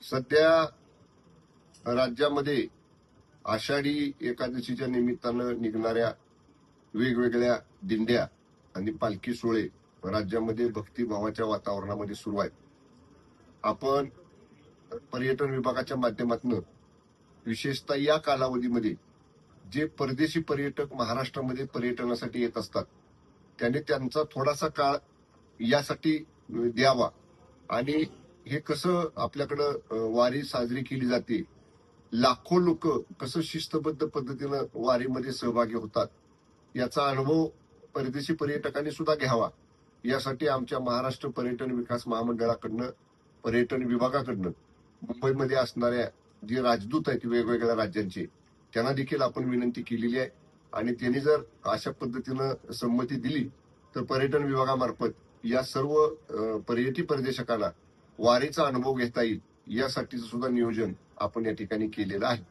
सध्या राज्यामध्ये आषाढी एकादशीच्या निमित्तानं निघणाऱ्या वेगवेगळ्या दिंड्या आणि पालखी सोहळे राज्यामध्ये भक्तिभावाच्या वातावरणामध्ये सुरू आहेत. आपण पर्यटन विभागाच्या माध्यमातून विशेषतः या कालावधीमध्ये जे परदेशी पर्यटक महाराष्ट्रामध्ये पर्यटनासाठी येत असतात त्यांनी त्यांचा थोडासा काळ यासाठी द्यावा आणि हे कसं आपल्याकडं वारी साजरी केली जाते, लाखो लोक कसं शिस्तबद्ध पद्धतीनं वारीमध्ये सहभागी होतात याचा अनुभव परदेशी पर्यटकांनी सुद्धा घ्यावा, यासाठी आमच्या महाराष्ट्र पर्यटन विकास महामंडळाकडनं पर्यटन विभागाकडनं मुंबईमध्ये असणाऱ्या जे राजदूत आहेत वेगवेगळ्या राज्यांचे त्यांना देखील आपण विनंती केलेली आहे आणि त्यांनी जर अशा पद्धतीनं संमती दिली तर पर्यटन विभागामार्फत या सर्व पर्यटी परदेशकांना वारीचा अनुभव घेता येईल यासाठीचं सुद्धा नियोजन आपण या ठिकाणी केलेलं आहे.